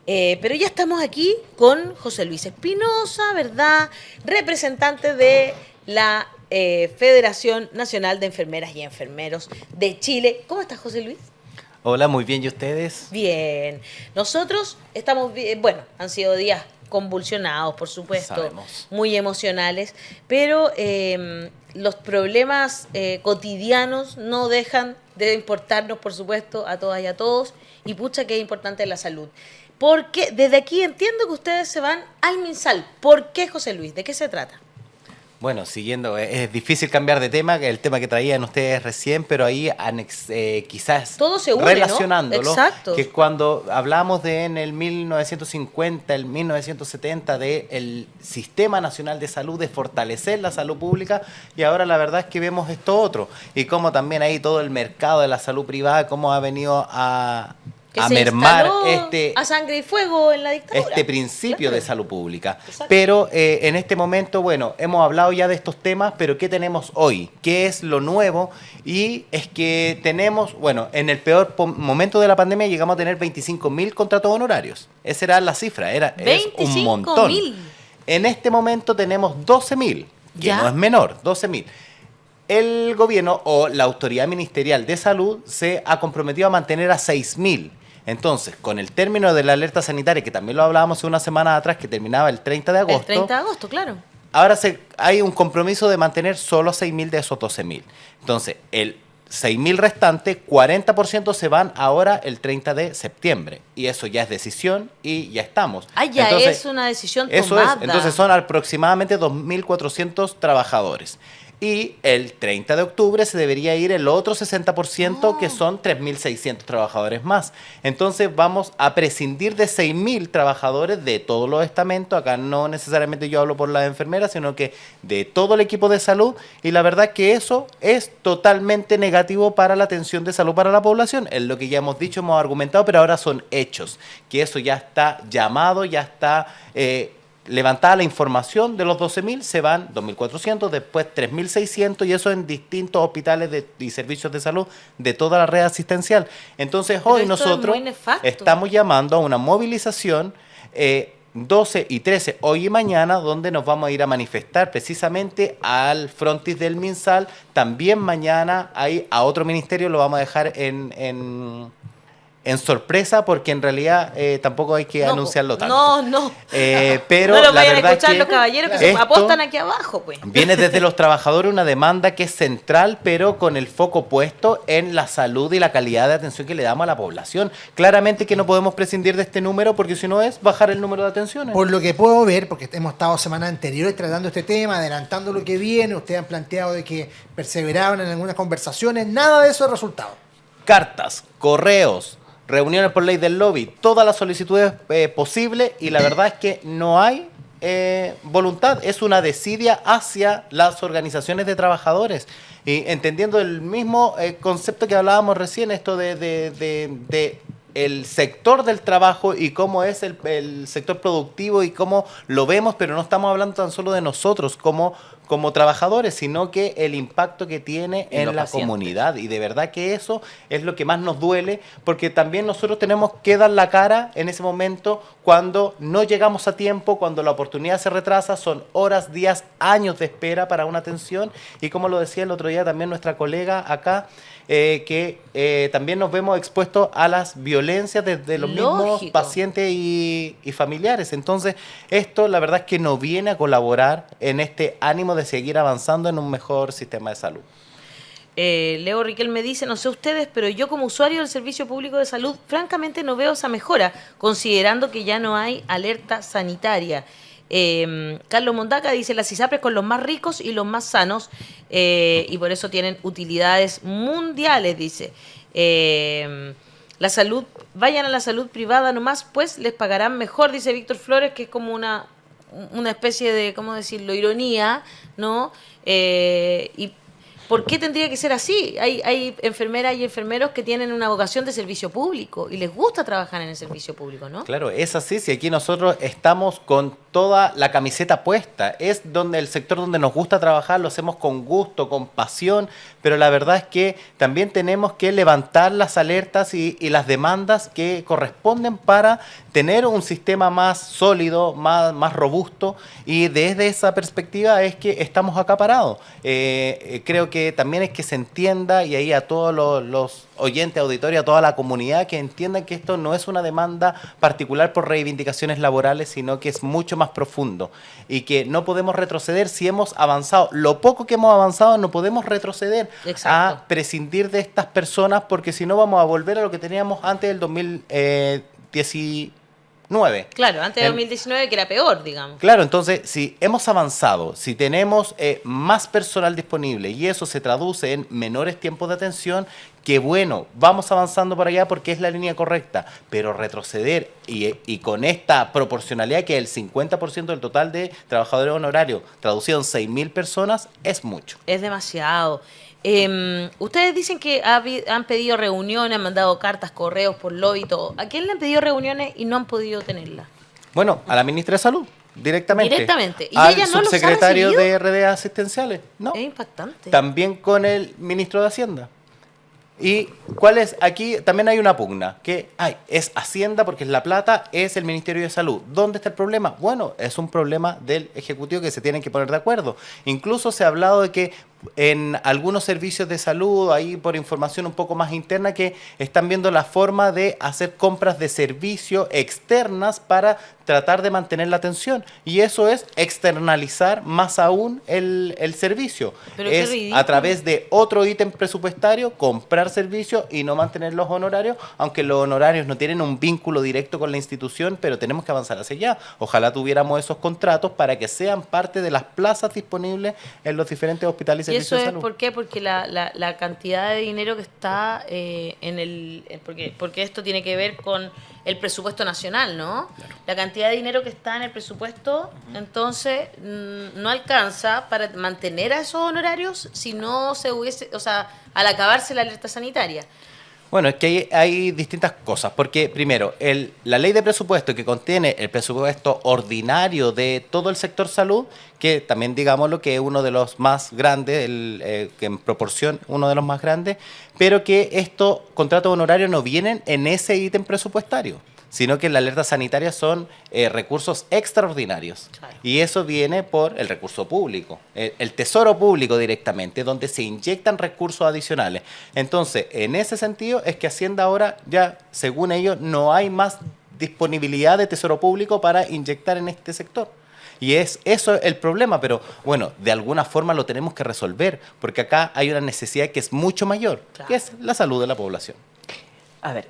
Pero ya estamos aquí con José Luis Espinosa, ¿verdad? Representante de la Federación Nacional de Enfermeras y Enfermeros de Chile. ¿Cómo estás, José Luis? Hola, muy bien, ¿y ustedes? Bien. Nosotros estamos bien. Bueno, han sido días convulsionados, por supuesto, Sabemos. muy emocionales, pero los problemas cotidianos no dejan de importarnos, por supuesto, a todas y a todos, y pucha que es importante la salud. Porque desde aquí entiendo que ustedes se van al MinSal. ¿Por qué, José Luis? ¿De qué se trata? Bueno, siguiendo, es difícil cambiar de tema, que el tema que traían ustedes recién, pero ahí quizás Todo se une, ¿no? relacionándolo, Exacto. que cuando hablamos de en el 1950, el 1970, del Sistema Nacional de Salud, de fortalecer la salud pública, y ahora la verdad es que vemos esto otro, y cómo también ahí todo el mercado de la salud privada, cómo ha venido Que a se mermar instaló a sangre y fuego en la dictadura. este principio Claro. de salud pública. Exacto. Pero en este momento, bueno, hemos hablado ya de estos temas, pero ¿qué tenemos hoy? ¿Qué es lo nuevo? Y es que tenemos, bueno, en el peor momento de la pandemia llegamos a tener 25.000 contratos honorarios. Esa era la cifra, es un montón. 25.000. En este momento tenemos 12.000, que ¿Ya? no es menor, 12.000. El gobierno o la autoridad ministerial de salud se ha comprometido a mantener a 6.000. Entonces, con el término de la alerta sanitaria, que también lo hablábamos hace una semana atrás, que terminaba el 30 de agosto, El 30 de agosto, claro. ahora hay un compromiso de mantener solo a 6.000 de esos 12.000. Entonces, el 6.000 restante, 40% se van ahora el 30 de septiembre. Y eso ya es decisión y ya estamos. Ah, ya Entonces, es una decisión eso tomada. es. Entonces son aproximadamente 2.400 trabajadores. Y el 30 de octubre se debería ir el otro 60%, que son 3.600 trabajadores más. Entonces vamos a prescindir de 6.000 trabajadores de todos los estamentos. Acá no necesariamente yo hablo por las enfermeras, sino que de todo el equipo de salud. Y la verdad que eso es totalmente negativo para la atención de salud para la población. Es lo que ya hemos dicho, hemos argumentado, pero ahora son hechos. Que eso ya está llamado, ya está levantada la información. De los 12.000 se van 2.400, después 3.600, y eso en distintos hospitales y servicios de salud de toda la red asistencial. Entonces Pero hoy esto es nosotros muy nefasto. estamos llamando a una movilización 12 y 13, hoy y mañana, donde nos vamos a ir a manifestar precisamente al frontis del MinSal. También mañana hay a otro ministerio, lo vamos a dejar en sorpresa, porque en realidad tampoco hay que No, anunciarlo tanto. No. Pero No lo la vayan a verdad escuchar que los caballeros que se esto apostan aquí abajo, pues. viene desde los trabajadores una demanda que es central, pero con el foco puesto en la salud y la calidad de atención que le damos a la población. Claramente que no podemos prescindir de este número, porque si no es bajar el número de atenciones. Por lo que puedo ver, porque hemos estado semanas anteriores tratando este tema, adelantando lo que viene, ustedes han planteado de que perseveraban en algunas conversaciones, nada de eso ha resultado. Cartas, correos, reuniones por ley del lobby, todas las solicitudes posibles, y la verdad es que no hay voluntad. Es una desidia hacia las organizaciones de trabajadores. Y entendiendo el mismo concepto que hablábamos recién, esto de el sector del trabajo y cómo es el sector productivo y cómo lo vemos, pero no estamos hablando tan solo de nosotros como trabajadores, sino que el impacto que tiene En en los la pacientes. comunidad. Y de verdad que eso es lo que más nos duele, porque también nosotros tenemos que dar la cara en ese momento cuando no llegamos a tiempo, cuando la oportunidad se retrasa. Son horas, días, años de espera para una atención, y como lo decía el otro día también nuestra colega acá, que también nos vemos expuestos a las violencias de los mismos Lógico. pacientes y familiares. Entonces, esto la verdad es que no viene a colaborar en este ánimo de seguir avanzando en un mejor sistema de salud. Leo Riquel me dice, no sé ustedes, pero yo como usuario del Servicio Público de Salud, francamente no veo esa mejora, considerando que ya no hay alerta sanitaria. Carlos Mondaca dice, las ISAPRES con los más ricos y los más sanos, y por eso tienen utilidades mundiales, dice. La salud, vayan a la salud privada nomás, pues les pagarán mejor, dice Víctor Flores, que es como una especie de, ¿cómo decirlo?, ironía, ¿no? Y ¿por qué tendría que ser así? Hay enfermeras y enfermeros que tienen una vocación de servicio público y les gusta trabajar en el servicio público, ¿no? Claro, es así. Si aquí nosotros estamos con toda la camiseta puesta. Es donde el sector donde nos gusta trabajar, lo hacemos con gusto, con pasión, pero la verdad es que también tenemos que levantar las alertas y las demandas que corresponden para tener un sistema más sólido, más robusto, y desde esa perspectiva es que estamos acá parados. Creo que también es que se entienda, y ahí a todos los oyentes, auditorio, a toda la comunidad, que entiendan que esto no es una demanda particular por reivindicaciones laborales, sino que es mucho más profundo y que no podemos retroceder si hemos avanzado. Lo poco que hemos avanzado no podemos retroceder. Exacto. A prescindir de estas personas, porque si no vamos a volver a lo que teníamos antes del 2019. Claro, antes de 2019 que era peor, digamos. Claro, entonces, si hemos avanzado, si tenemos más personal disponible y eso se traduce en menores tiempos de atención, que bueno, vamos avanzando por allá porque es la línea correcta, pero retroceder y con esta proporcionalidad que el 50% del total de trabajadores honorarios, traducido en 6.000 personas, es mucho. Es demasiado. Ustedes dicen que han pedido reuniones, han mandado cartas, correos por lobby y todo. ¿A quién le han pedido reuniones y no han podido tenerlas? Bueno, a la ministra de Salud, directamente. Directamente. ¿Y al ella no los ha subsecretario recibido? de RD asistenciales, ¿no? Es impactante. También con el ministro de Hacienda. ¿Y cuál es? Aquí también hay una pugna, que es Hacienda porque es La Plata, es el Ministerio de Salud. ¿Dónde está el problema? Bueno, es un problema del Ejecutivo que se tienen que poner de acuerdo. Incluso se ha hablado de que en algunos servicios de salud, ahí por información un poco más interna, que están viendo la forma de hacer compras de servicio externas para tratar de mantener la atención. Y eso es externalizar más aún el servicio. Pero qué es ridículo. a través de otro ítem presupuestario comprar servicios y no mantener los honorarios, aunque los honorarios no tienen un vínculo directo con la institución, pero tenemos que avanzar hacia allá. Ojalá tuviéramos esos contratos para que sean parte de las plazas disponibles en los diferentes hospitales y ¿Y servicios eso de es salud. por qué? Porque la cantidad de dinero que está en el... Porque esto tiene que ver con el presupuesto nacional, ¿no? Claro. La cantidad de dinero que está en el presupuesto, entonces, no alcanza para mantener a esos honorarios si no se hubiese... O sea, al acabarse la alerta sanitaria. Bueno, es que hay distintas cosas, porque primero, la ley de presupuesto que contiene el presupuesto ordinario de todo el sector salud, que también digámoslo que es uno de los más grandes, que en proporción uno de los más grandes, pero que estos contratos honorarios no vienen en ese ítem presupuestario, sino que en la alerta sanitaria son recursos extraordinarios. Claro. Y eso viene por el recurso público, el tesoro público directamente, donde se inyectan recursos adicionales. Entonces, en ese sentido es que Hacienda ahora ya, según ellos, no hay más disponibilidad de tesoro público para inyectar en este sector. Y es eso el problema, pero bueno, de alguna forma lo tenemos que resolver, porque acá hay una necesidad que es mucho mayor, claro, que es la salud de la población. A ver,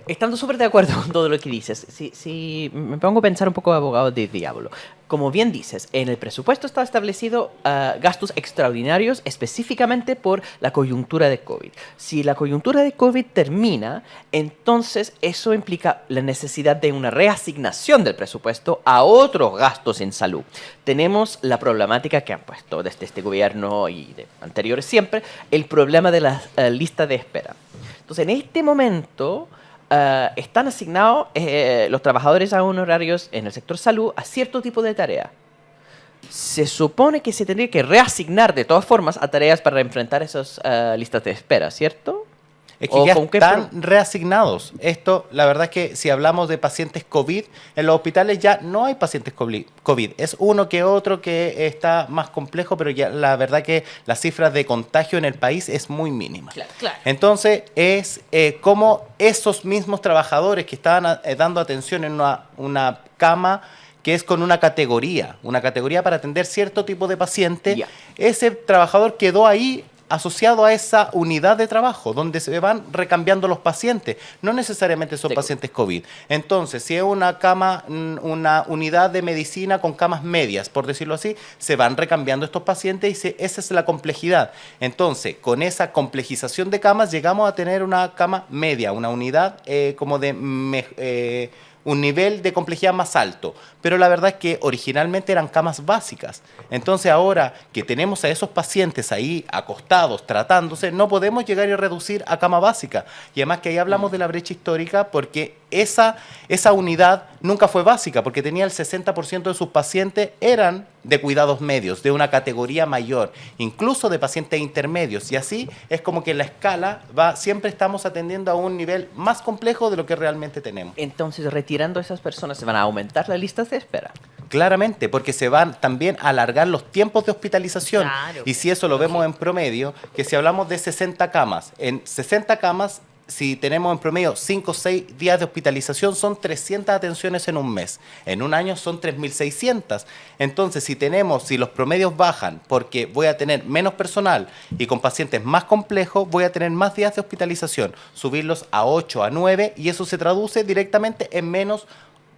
estando súper de acuerdo con todo lo que dices, si me pongo a pensar un poco abogado de diablo, como bien dices, en el presupuesto está establecido gastos extraordinarios específicamente por la coyuntura de COVID. Si la coyuntura de COVID termina, entonces eso implica la necesidad de una reasignación del presupuesto a otros gastos en salud. Tenemos la problemática que han puesto desde este gobierno y de anteriores siempre, el problema de la lista de espera. Entonces, en este momento están asignados los trabajadores a honorarios en el sector salud a cierto tipo de tarea. Se supone que se tendría que reasignar de todas formas a tareas para enfrentar esas listas de espera, ¿cierto? Es que ya están reasignados. Esto, la verdad es que si hablamos de pacientes COVID, en los hospitales ya no hay pacientes COVID. Es uno que otro que está más complejo, pero ya la verdad que las cifras de contagio en el país es muy mínima. Claro, claro. Entonces, es como esos mismos trabajadores que estaban dando atención en una cama que es con una categoría para atender cierto tipo de paciente, ese trabajador quedó ahí asociado a esa unidad de trabajo, donde se van recambiando los pacientes. No necesariamente son pacientes COVID. Entonces, si es una cama, una unidad de medicina con camas medias, por decirlo así, se van recambiando estos pacientes y esa es la complejidad. Entonces, con esa complejización de camas, llegamos a tener una cama media, una unidad como de... un nivel de complejidad más alto, pero la verdad es que originalmente eran camas básicas. Entonces ahora que tenemos a esos pacientes ahí acostados, tratándose, no podemos llegar y reducir a cama básica. Y además que ahí hablamos de la brecha histórica porque esa unidad nunca fue básica, porque tenía el 60% de sus pacientes eran de cuidados medios, de una categoría mayor, incluso de pacientes intermedios. Y así es como que la escala siempre estamos atendiendo a un nivel más complejo de lo que realmente tenemos. Entonces, retirando a esas personas, ¿se van a aumentar las listas de espera? Claramente, porque se van también a alargar los tiempos de hospitalización. Claro. Y si eso lo vemos en promedio, que si hablamos de 60 camas, en 60 camas, si tenemos en promedio 5 o 6 días de hospitalización, son 300 atenciones en un mes. En un año son 3.600. Entonces, si los promedios bajan porque voy a tener menos personal y con pacientes más complejos, voy a tener más días de hospitalización, subirlos a 8, a 9, y eso se traduce directamente en menos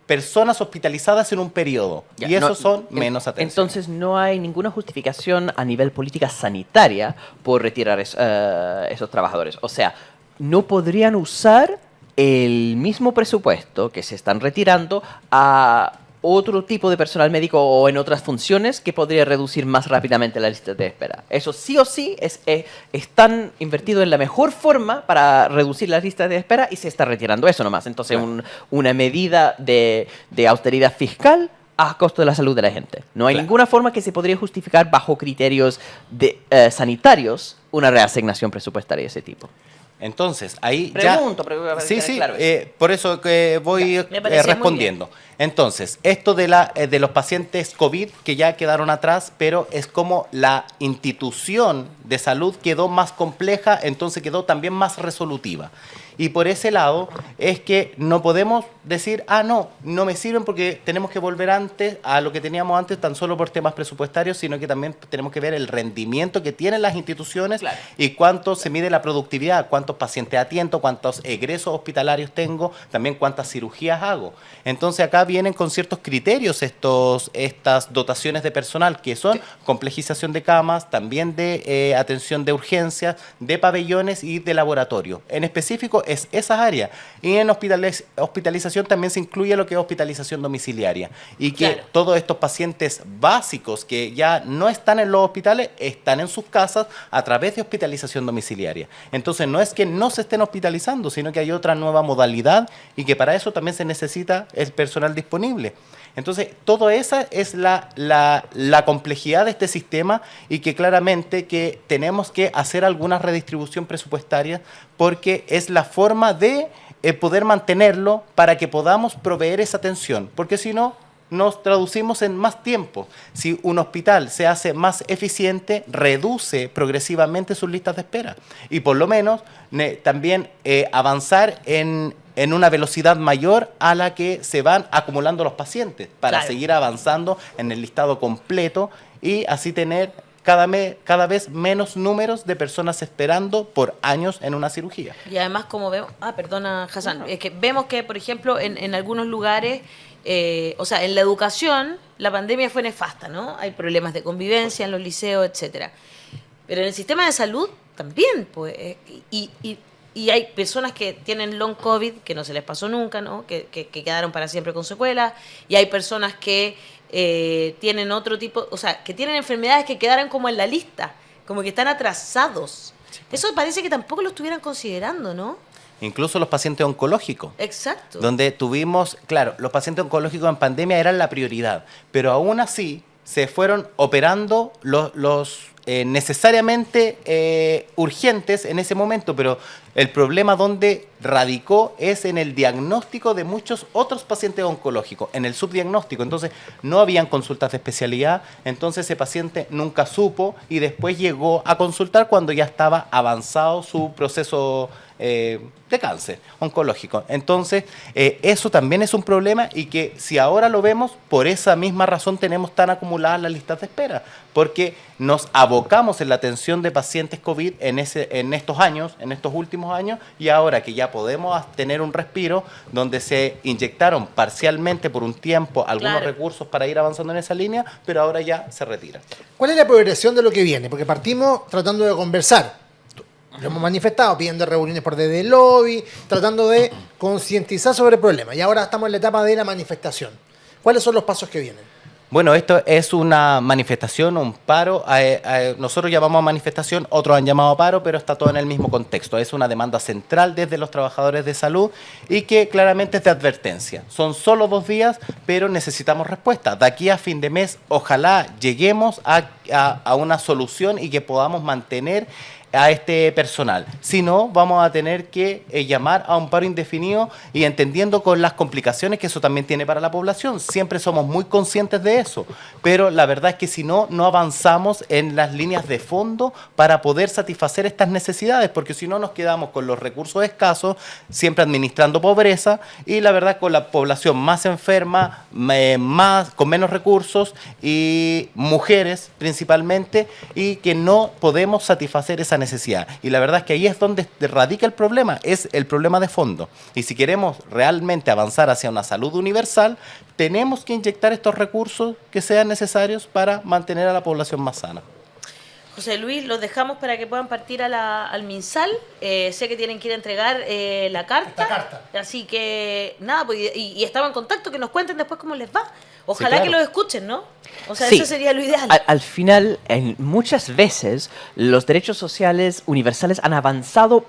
personas hospitalizadas en un periodo. Ya, y eso no, son menos atenciones. Entonces no hay ninguna justificación a nivel política sanitaria por retirar esos trabajadores. O sea, no podrían usar el mismo presupuesto que se están retirando a otro tipo de personal médico o en otras funciones que podría reducir más rápidamente la lista de espera. Eso sí o sí están invertidos en la mejor forma para reducir las listas de espera y se está retirando eso nomás. Entonces, Claro. una medida de austeridad fiscal a costo de la salud de la gente. No hay Claro. ninguna forma que se podría justificar bajo criterios sanitarios una reasignación presupuestaria de ese tipo. Entonces, ahí Pregunto, ya... para Sí, tener sí, claro eso. por eso que voy me parece muy respondiendo. Entonces, esto de los pacientes COVID que ya quedaron atrás, pero es como la institución de salud quedó más compleja, entonces quedó también más resolutiva. Y por ese lado es que no podemos decir, no me sirven porque tenemos que volver antes a lo que teníamos antes tan solo por temas presupuestarios, sino que también tenemos que ver el rendimiento que tienen las instituciones. Claro. Y cuánto se mide la productividad, cuántos pacientes atiendo, cuántos egresos hospitalarios tengo, también cuántas cirugías hago. Entonces acá vienen con ciertos criterios estas dotaciones de personal, que son complejización de camas, también de atención de urgencias, de pabellones y de laboratorio. En específico es esas áreas. Y en hospitalización también se incluye lo que es hospitalización domiciliaria. Y que Claro. todos estos pacientes básicos que ya no están en los hospitales, están en sus casas a través de hospitalización domiciliaria. Entonces no es que no se estén hospitalizando, sino que hay otra nueva modalidad y que para eso también se necesita el personal disponible. Entonces, toda esa es la complejidad de este sistema y que claramente que tenemos que hacer alguna redistribución presupuestaria porque es la forma de poder mantenerlo para que podamos proveer esa atención, porque si no, nos traducimos en más tiempo. Si un hospital se hace más eficiente, reduce progresivamente sus listas de espera. Y por lo menos también avanzar en una velocidad mayor a la que se van acumulando los pacientes para Claro. seguir avanzando en el listado completo y así tener cada vez menos números de personas esperando por años en una cirugía. Y además, como vemos, perdona, Hassan, es que vemos que, por ejemplo, en algunos lugares, o sea, en la educación, la pandemia fue nefasta, ¿no? Hay problemas de convivencia en los liceos, etcétera. Pero en el sistema de salud también, pues, y hay personas que tienen long COVID, que no se les pasó nunca, ¿no? Que quedaron para siempre con secuelas, y hay personas que tienen otro tipo, o sea, que tienen enfermedades que quedaron como en la lista, como que están atrasados. Eso parece que tampoco lo estuvieran considerando, ¿no? Incluso los pacientes oncológicos. Exacto. Donde tuvimos, claro, los pacientes oncológicos en pandemia eran la prioridad, pero aún así se fueron operando los necesariamente urgentes en ese momento, pero el problema donde radicó es en el diagnóstico de muchos otros pacientes oncológicos, en el subdiagnóstico. Entonces no habían consultas de especialidad, entonces ese paciente nunca supo y después llegó a consultar cuando ya estaba avanzado su proceso de cáncer oncológico. Entonces, eso también es un problema y que si ahora lo vemos, por esa misma razón tenemos tan acumuladas las listas de espera, porque nos abocamos en la atención de pacientes COVID en estos años, en estos últimos años, y ahora que ya podemos tener un respiro donde se inyectaron parcialmente por un tiempo algunos Claro. recursos para ir avanzando en esa línea, pero ahora ya se retira. ¿Cuál es la progresión de lo que viene? Porque partimos tratando de conversar. Lo hemos manifestado, pidiendo reuniones por desde el lobby, tratando de concientizar sobre el problema. Y ahora estamos en la etapa de la manifestación. ¿Cuáles son los pasos que vienen? Bueno, esto es una manifestación, un paro. Nosotros llamamos a manifestación, otros han llamado a paro, pero está todo en el mismo contexto. Es una demanda central desde los trabajadores de salud y que claramente es de advertencia. Son solo 2 días, pero necesitamos respuesta. De aquí a fin de mes, ojalá lleguemos a una solución y que podamos mantener a este personal. Si no, vamos a tener que llamar a un paro indefinido y entendiendo con las complicaciones que eso también tiene para la población. Siempre somos muy conscientes de eso, pero la verdad es que si no, no avanzamos en las líneas de fondo para poder satisfacer estas necesidades, porque si no nos quedamos con los recursos escasos, siempre administrando pobreza y la verdad con la población más enferma, con menos recursos y mujeres principalmente, y que no podemos satisfacer esa necesidad. Y la verdad es que ahí es donde radica el problema, es el problema de fondo. Y si queremos realmente avanzar hacia una salud universal, tenemos que inyectar estos recursos que sean necesarios para mantener a la población más sana. José Luis, los dejamos para que puedan partir al MinSal. Sé que tienen que ir a entregar la carta. Así que, nada, pues, y estaba en contacto, que nos cuenten después cómo les va. Ojalá sí, claro, que los escuchen, ¿no? O sea, Sí. eso sería lo ideal. Al final, muchas veces, los derechos sociales universales han avanzado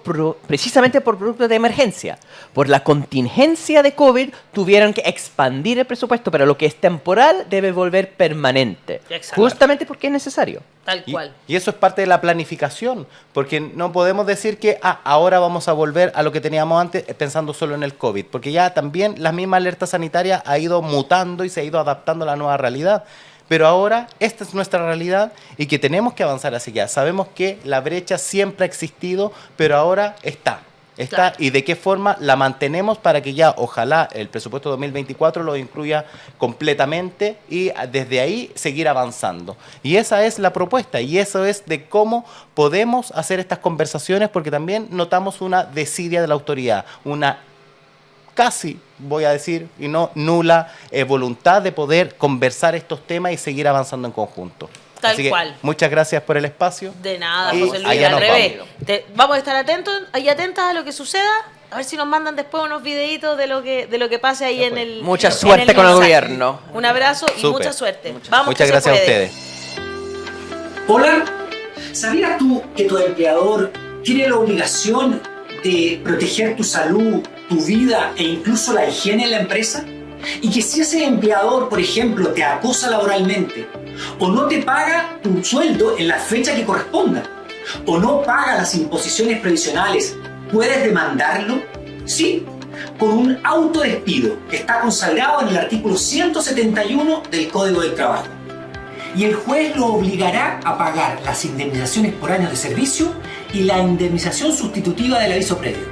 precisamente por productos de emergencia. Por la contingencia de COVID, tuvieron que expandir el presupuesto, pero lo que es temporal debe volver permanente. Exacto. Justamente porque es necesario. Tal cual. Y eso es parte de la planificación, porque no podemos decir que ahora vamos a volver a lo que teníamos antes pensando solo en el COVID, porque ya también la misma alerta sanitaria ha ido mutando y se ha ido adaptando a la nueva realidad. Pero ahora esta es nuestra realidad y que tenemos que avanzar hacia allá. Sabemos que la brecha siempre ha existido, pero ahora está. Claro. Y de qué forma la mantenemos para que ya, ojalá, el presupuesto 2024 lo incluya completamente y desde ahí seguir avanzando. Y esa es la propuesta y eso es de cómo podemos hacer estas conversaciones, porque también notamos una desidia de la autoridad, una casi, voy a decir, y no nula voluntad de poder conversar estos temas y seguir avanzando en conjunto. Tal Así que, cual. muchas gracias por el espacio. De nada, Y José Luis, allá al nos revés. vamos. Vamos a estar atentos y atentas a lo que suceda. A ver si nos mandan después unos videitos de lo que pase ahí en el. Mucha en suerte con el mensaje. gobierno. Un abrazo y Súper. mucha suerte. Vamos, Muchas que se gracias a puede. ustedes. Hola, ¿sabías tú que tu empleador tiene la obligación de proteger tu salud, tu vida e incluso la higiene en la empresa? Y que si ese empleador, por ejemplo, te acosa laboralmente, o no te paga tu sueldo en la fecha que corresponda, o no paga las imposiciones previsionales, ¿puedes demandarlo? Sí, con un autodespido que está consagrado en el artículo 171 del Código del Trabajo. Y el juez lo obligará a pagar las indemnizaciones por años de servicio y la indemnización sustitutiva del aviso previo.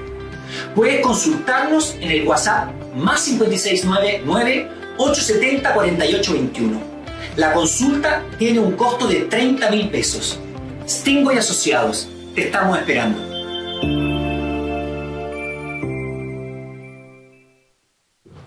Puedes consultarnos en el WhatsApp más 569 870 4821. La consulta tiene un costo de 30.000 pesos. Stingo y Asociados, te estamos esperando.